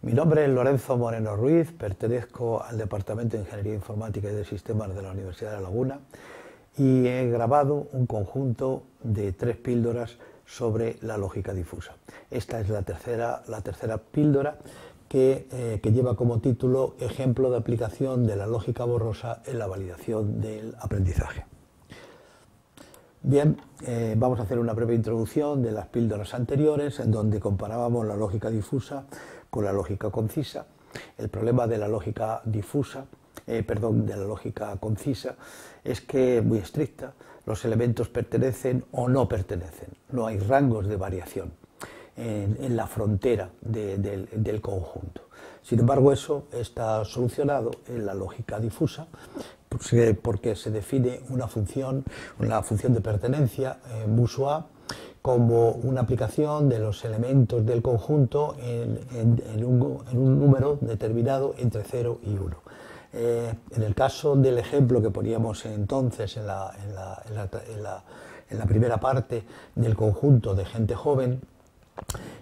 Mi nombre es Lorenzo Moreno Ruiz, pertenezco al Departamento de Ingeniería Informática y de Sistemas de la Universidad de La Laguna y he grabado un conjunto de 3 píldoras sobre la lógica difusa. Esta es la tercera píldora que lleva como título Ejemplo de aplicación de la lógica borrosa en la validación del aprendizaje. Bien, vamos a hacer una breve introducción de las píldoras anteriores en donde comparábamos la lógica difusa con la lógica concisa. El problema de la lógica de la lógica concisa es que es muy estricta, los elementos pertenecen o no pertenecen, no hay rangos de variación en la frontera del conjunto. Sin embargo, eso está solucionado en la lógica difusa porque se define una función de pertenencia bourgeois como una aplicación de los elementos del conjunto en un número determinado entre 0 y 1. En el caso del ejemplo que poníamos entonces en la primera parte del conjunto de gente joven,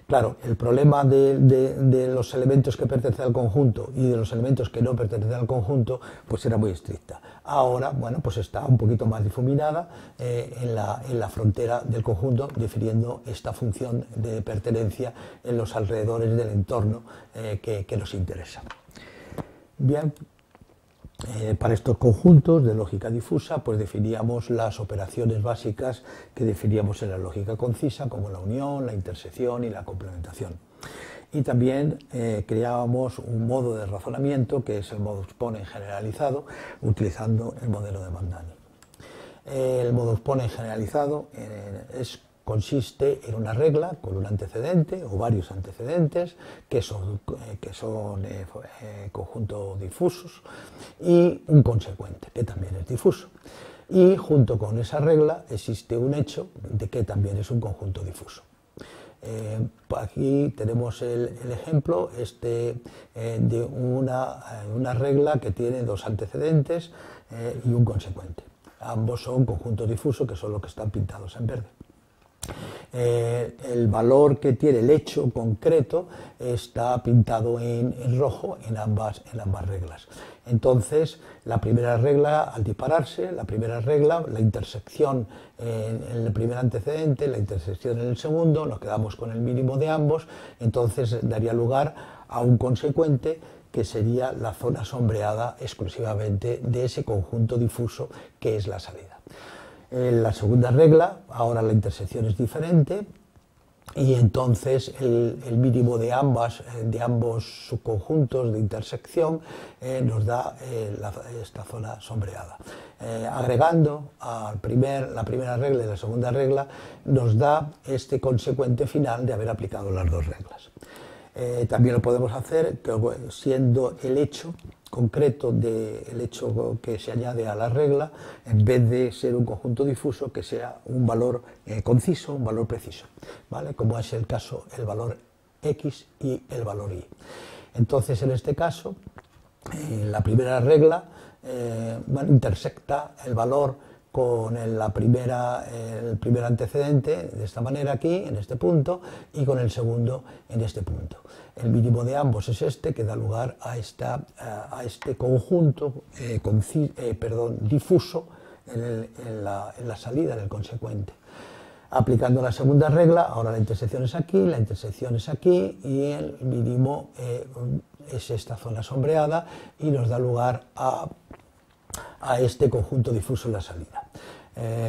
claro, el problema de los elementos que pertenecen al conjunto y de los elementos que no pertenecen al conjunto, pues era muy estricta. Ahora, bueno, pues está un poquito más difuminada en la frontera del conjunto, definiendo esta función de pertenencia en los alrededores del entorno que nos interesa. Bien. Para estos conjuntos de lógica difusa, pues definíamos las operaciones básicas que definíamos en la lógica concisa, como la unión, la intersección y la complementación. Y también creábamos un modo de razonamiento, que es el modus ponens generalizado, utilizando el modelo de Mandani. El modus ponens generalizado consiste en una regla con un antecedente o varios antecedentes que son conjuntos difusos y un consecuente que también es difuso. Y junto con esa regla existe un hecho de que también es un conjunto difuso. Aquí tenemos el ejemplo de una regla que tiene 2 antecedentes y un consecuente. Ambos son conjuntos difusos, que son los que están pintados en verde. El valor que tiene el hecho concreto está pintado en rojo en ambas reglas. Entonces, la primera regla, al dispararse, la intersección en el primer antecedente, la intersección en el segundo, nos quedamos con el mínimo de ambos, entonces daría lugar a un consecuente que sería la zona sombreada exclusivamente de ese conjunto difuso que es la salida. En la segunda regla, ahora la intersección es diferente y entonces el mínimo de ambos subconjuntos de intersección nos da esta zona sombreada. Agregando la primera regla y la segunda regla nos da este consecuente final de haber aplicado las 2 reglas. También lo podemos hacer siendo el hecho concreto del hecho que se añade a la regla, en vez de ser un conjunto difuso, que sea un valor conciso, un valor preciso, ¿vale? Como es el caso el valor x y el valor y. Entonces, en este caso, la primera regla intersecta el valor con el primer antecedente, de esta manera aquí, en este punto, y con el segundo en este punto. El mínimo de ambos es este, que da lugar a este conjunto difuso en la salida, en el consecuente. Aplicando la segunda regla, ahora la intersección es aquí y el mínimo es esta zona sombreada y nos da lugar a este conjunto difuso en la salida.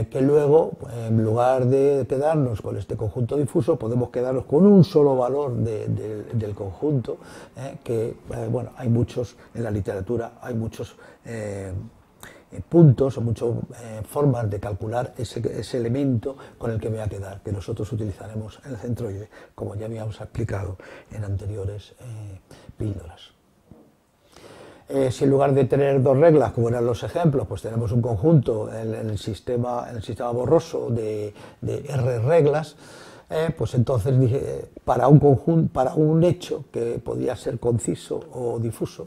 Que luego, en lugar de quedarnos con este conjunto difuso, podemos quedarnos con un solo valor del conjunto, bueno, hay muchos en la literatura, hay muchos puntos o muchas formas de calcular ese elemento con el que me voy a quedar, que nosotros utilizaremos en el centroide, como ya habíamos explicado en anteriores píldoras. Si en lugar de tener 2 reglas, como eran los ejemplos, pues tenemos un conjunto en el sistema borroso de R reglas, pues entonces para un hecho que podía ser conciso o difuso,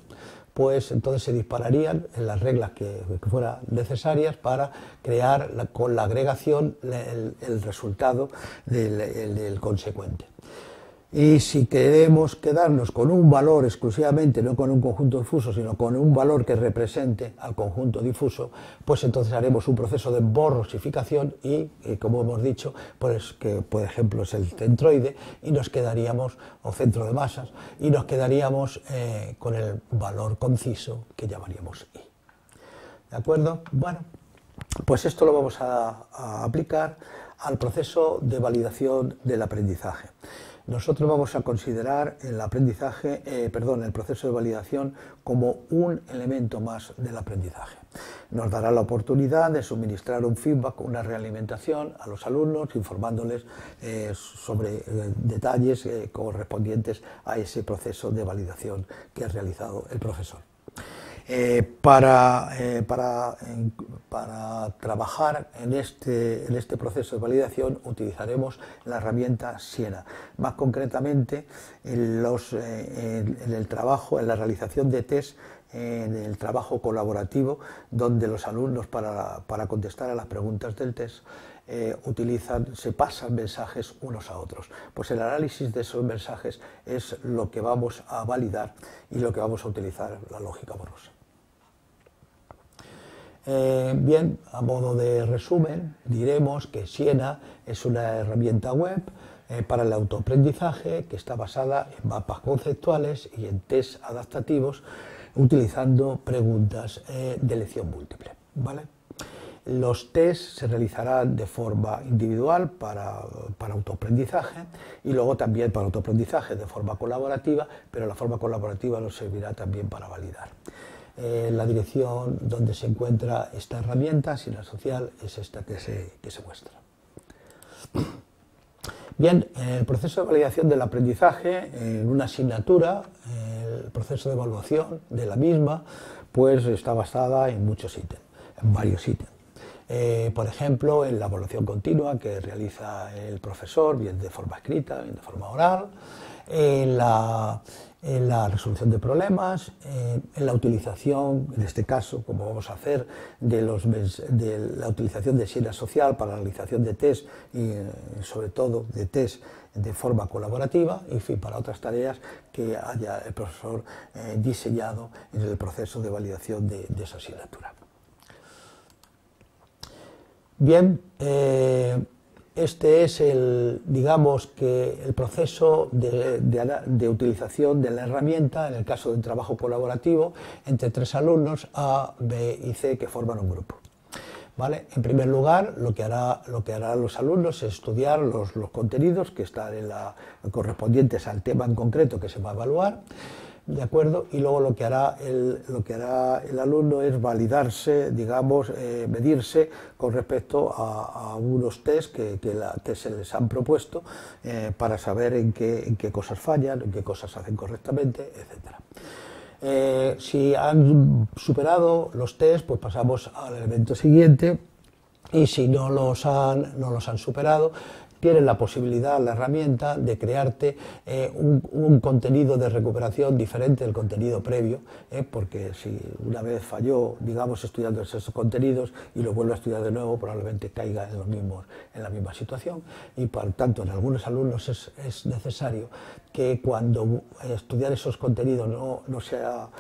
pues entonces se dispararían en las reglas que fueran necesarias para crear con la agregación el resultado del consecuente. Y si queremos quedarnos con un valor exclusivamente, no con un conjunto difuso, sino con un valor que represente al conjunto difuso, pues entonces haremos un proceso de borrosificación y, como hemos dicho, pues que por ejemplo es el centroide, y nos quedaríamos, o centro de masas, y nos quedaríamos con el valor conciso que llamaríamos I. ¿De acuerdo? Bueno, pues esto lo vamos a aplicar al proceso de validación del aprendizaje. Nosotros vamos a considerar el aprendizaje, el proceso de validación como un elemento más del aprendizaje. Nos dará la oportunidad de suministrar un feedback, una realimentación a los alumnos, informándoles sobre detalles correspondientes a ese proceso de validación que ha realizado el profesor. Para trabajar en este proceso de validación utilizaremos la herramienta Siena, más concretamente en el trabajo, en la realización de test, en el trabajo colaborativo, donde los alumnos para contestar a las preguntas del test se pasan mensajes unos a otros. Pues el análisis de esos mensajes es lo que vamos a validar y lo que vamos a utilizar la lógica borrosa. Bien, a modo de resumen, diremos que Siena es una herramienta web para el autoaprendizaje que está basada en mapas conceptuales y en test adaptativos utilizando preguntas de elección múltiple, ¿vale? Los test se realizarán de forma individual para autoaprendizaje y luego también para autoaprendizaje de forma colaborativa, pero la forma colaborativa nos servirá también para validar. La dirección donde se encuentra esta herramienta, Siena Social, es esta que se muestra. Bien, el proceso de validación del aprendizaje en una asignatura, el proceso de evaluación de la misma, pues está basada en muchos ítems, en varios ítems. Por ejemplo, en la evaluación continua que realiza el profesor, bien de forma escrita, bien de forma oral, en la resolución de problemas, en la utilización, en este caso, como vamos a hacer, de la utilización de Siena Social para la realización de test y sobre todo de test de forma colaborativa, y en fin, para otras tareas que haya el profesor diseñado en el proceso de validación de esa asignatura. Bien, este es el proceso de utilización de la herramienta en el caso de un trabajo colaborativo entre 3 alumnos A, B y C que forman un grupo. ¿Vale? En primer lugar, lo que harán los alumnos es estudiar los contenidos que están correspondientes al tema en concreto que se va a evaluar. ¿De acuerdo? Y luego lo que hará el alumno es validarse, digamos, medirse con respecto a unos test que se les han propuesto para saber en qué cosas fallan, en qué cosas hacen correctamente, etc. Si han superado los test, pues pasamos al elemento siguiente, y si no los han superado, tienes la posibilidad, la herramienta, de crearte un contenido de recuperación diferente del contenido previo, porque si una vez falló, digamos, estudiando esos contenidos y lo vuelve a estudiar de nuevo, probablemente caiga en la misma situación. Y por tanto, en algunos alumnos es necesario que cuando estudiar esos contenidos no sea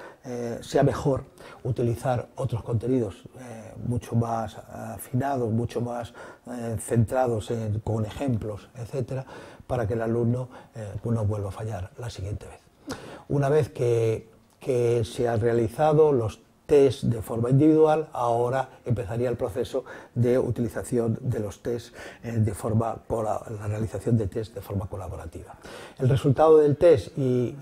mejor utilizar otros contenidos mucho más afinados, mucho más centrados con ejemplos, etcétera, para que el alumno no vuelva a fallar la siguiente vez. Una vez que se han realizado los test de forma individual, ahora empezaría el proceso de utilización de los test la realización de test de forma colaborativa. El resultado del test y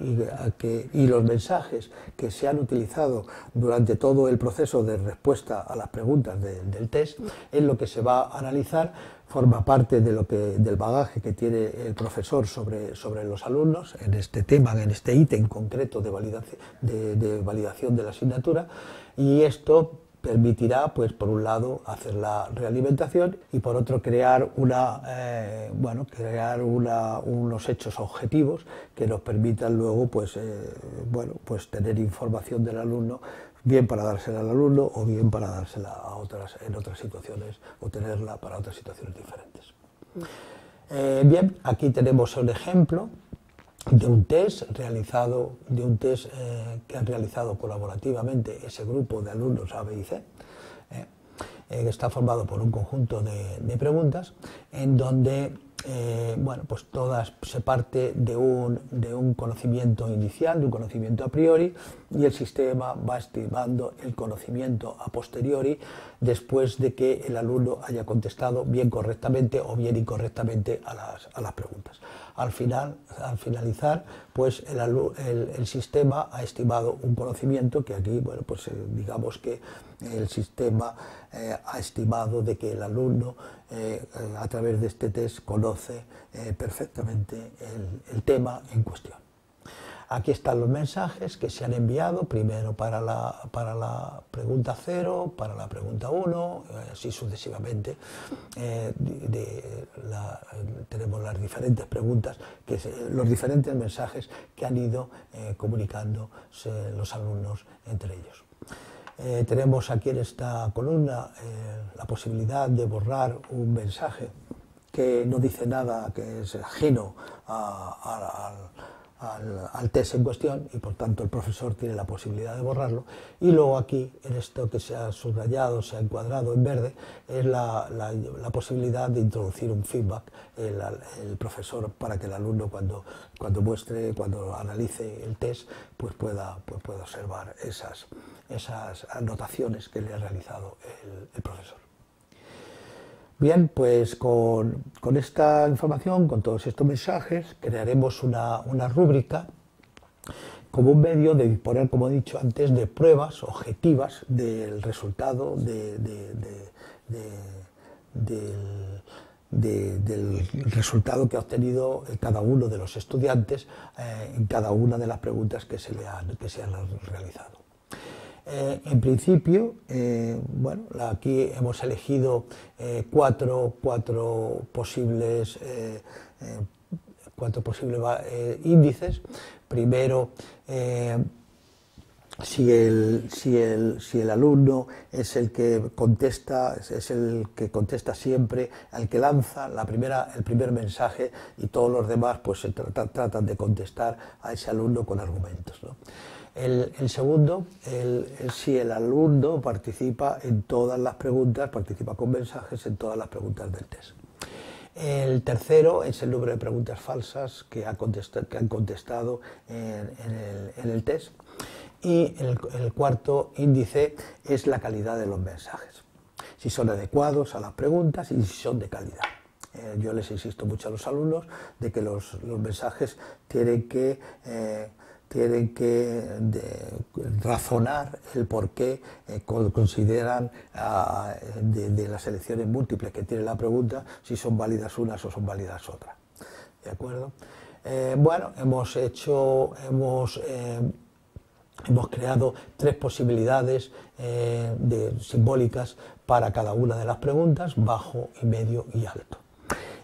los mensajes que se han utilizado durante todo el proceso de respuesta a las preguntas del test es lo que se va a analizar. Forma parte del bagaje que tiene el profesor sobre los alumnos en este tema, en este ítem concreto de validación de la asignatura, y esto permitirá, pues, por un lado, hacer la realimentación y por otro crear unos hechos objetivos que nos permitan luego, pues tener información del alumno, bien para dársela al alumno o bien para dársela en otras situaciones, o tenerla para otras situaciones diferentes. Bien, aquí tenemos un ejemplo de un test realizado, que han realizado colaborativamente ese grupo de alumnos A, B y C, que está formado por un conjunto de preguntas en donde bueno, pues todas se parte de un conocimiento inicial, de un conocimiento a priori, y el sistema va estimando el conocimiento a posteriori después de que el alumno haya contestado bien correctamente o bien incorrectamente a las preguntas. Al finalizar, pues el sistema ha estimado un conocimiento que aquí, bueno, pues digamos que el sistema ha estimado de que el alumno a través de este test conoce perfectamente el tema en cuestión. Aquí están los mensajes que se han enviado, primero para la pregunta 0, para la pregunta 1, así sucesivamente. Tenemos las diferentes preguntas, los diferentes mensajes que han ido comunicándose los alumnos entre ellos. Tenemos aquí en esta columna la posibilidad de borrar un mensaje que no dice nada, que es ajeno al test en cuestión, y por tanto el profesor tiene la posibilidad de borrarlo. Y luego aquí, en esto que se ha subrayado, se ha encuadrado en verde, es la posibilidad de introducir un feedback el profesor, para que el alumno cuando analice el test pues pueda observar esas anotaciones que le ha realizado el profesor. Bien, pues con esta información, con todos estos mensajes, crearemos una rúbrica como un medio de disponer, como he dicho antes, de pruebas objetivas del resultado del resultado que ha obtenido cada uno de los estudiantes en cada una de las preguntas que se han realizado. En principio, bueno, aquí hemos elegido cuatro posibles índices. Primero, si el alumno es el que contesta, siempre, el que lanza el primer mensaje, y todos los demás pues tratan de contestar a ese alumno con argumentos, ¿no? El segundo, si el alumno participa en todas las preguntas, participa con mensajes en todas las preguntas del test. El tercero es el número de preguntas falsas que han contestado en el test. Y el cuarto índice es la calidad de los mensajes, si son adecuados a las preguntas y si son de calidad. Yo les insisto mucho a los alumnos de que los mensajes tienen que razonar el por qué consideran de las elecciones múltiples que tiene la pregunta, si son válidas unas o son válidas otras. ¿De acuerdo? Bueno, hemos creado tres posibilidades simbólicas para cada una de las preguntas: bajo, y medio y alto.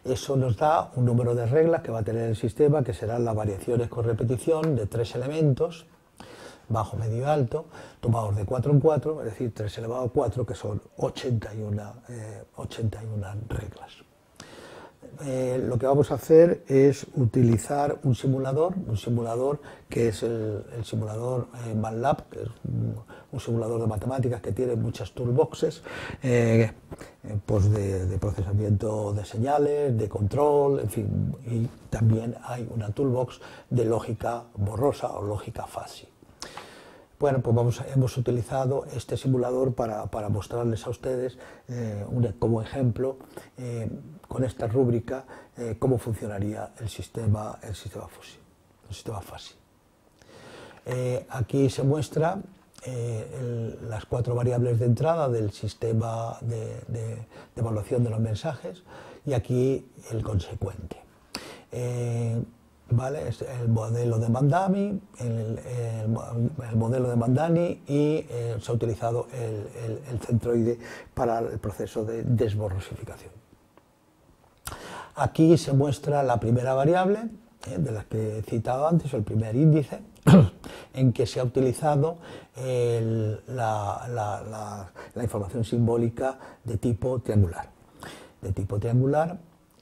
Eso nos da un número de reglas que va a tener el sistema, que serán las variaciones con repetición de 3 elementos, bajo, medio y alto, tomados de 4 en 4, es decir, 3 elevado a 4, que son 81 reglas. Lo que vamos a hacer es utilizar un simulador que es el simulador MATLAB, que es un simulador de matemáticas que tiene muchas toolboxes, pues de procesamiento de señales, de control, en fin, y también hay una toolbox de lógica borrosa o lógica fuzzy. Bueno, pues hemos utilizado este simulador para mostrarles a ustedes como ejemplo, con esta rúbrica, cómo funcionaría el sistema fuzzy. Aquí se muestra las 4 variables de entrada del sistema de evaluación de los mensajes, y aquí el consecuente. ¿Vale? Es el modelo de Mandani, y se ha utilizado el centroide para el proceso de desborrosificación. Aquí se muestra la primera variable, de las que he citado antes, el primer índice, en que se ha utilizado la información simbólica de tipo triangular.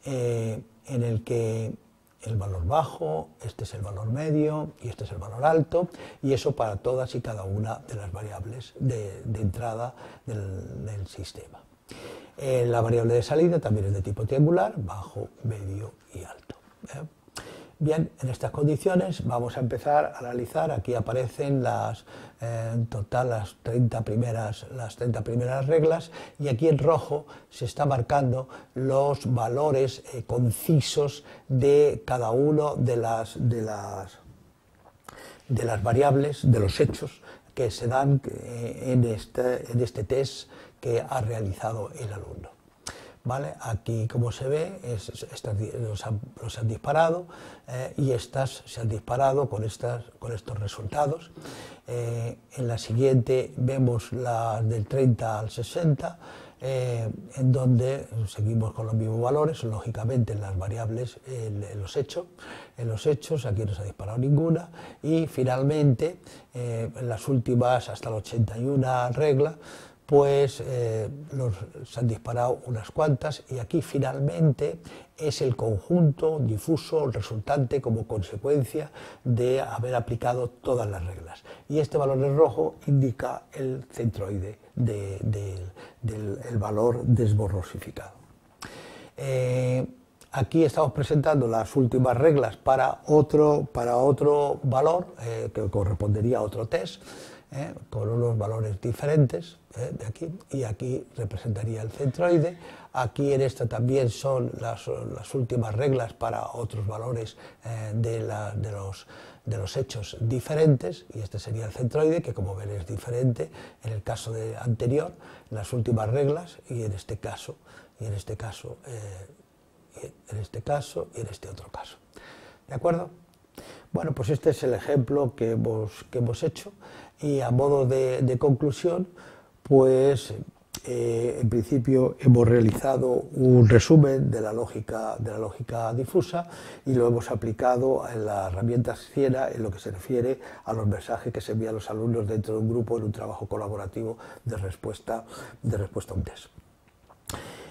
En el que el valor bajo, este es el valor medio y este es el valor alto, y eso para todas y cada una de las variables de entrada del sistema. La variable de salida también es de tipo triangular, bajo, medio y alto. Bien, en estas condiciones vamos a empezar a analizar. Aquí aparecen en total las 30 primeras reglas, y aquí en rojo se está marcando los valores concisos de cada uno de las variables, de los hechos que se dan en este test que ha realizado el alumno. ¿Vale? Aquí, como se ve, los han disparado, y estas se han disparado con estos resultados. En la siguiente vemos las del 30 al 60, en donde seguimos con los mismos valores, lógicamente en las variables, en los hechos, aquí no se ha disparado ninguna, y finalmente, en las últimas, hasta la 81 regla, pues se han disparado unas cuantas, y aquí finalmente es el conjunto difuso resultante como consecuencia de haber aplicado todas las reglas. Y este valor en rojo indica el centroide del valor desborrosificado. Aquí estamos presentando las últimas reglas para otro valor que correspondería a otro test, con unos valores diferentes, de aquí, y aquí representaría el centroide. Aquí en esta también son las últimas reglas para otros valores de los hechos diferentes, y este sería el centroide, que como ven es diferente en el caso anterior, las últimas reglas, y en este caso, y en este otro caso. ¿De acuerdo? Bueno, pues este es el ejemplo que hemos hecho, y a modo de conclusión, pues en principio hemos realizado un resumen de la lógica difusa, y lo hemos aplicado en la herramienta Siena en lo que se refiere a los mensajes que se envían a los alumnos dentro de un grupo en un trabajo colaborativo de respuesta a un test.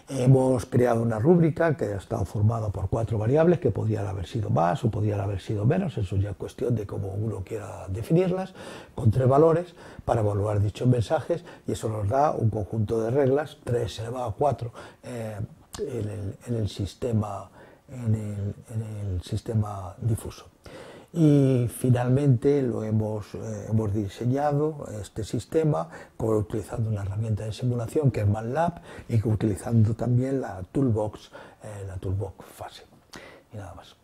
Hemos creado una rúbrica que ha estado formada por 4 variables, que podrían haber sido más o podrían haber sido menos, eso ya es cuestión de cómo uno quiera definirlas, con 3 valores para evaluar dichos mensajes, y eso nos da un conjunto de reglas, 3 elevado a 4 en el sistema difuso. Y finalmente hemos diseñado este sistema utilizando una herramienta de simulación que es MATLAB, y utilizando también la toolbox FASE. Y nada más.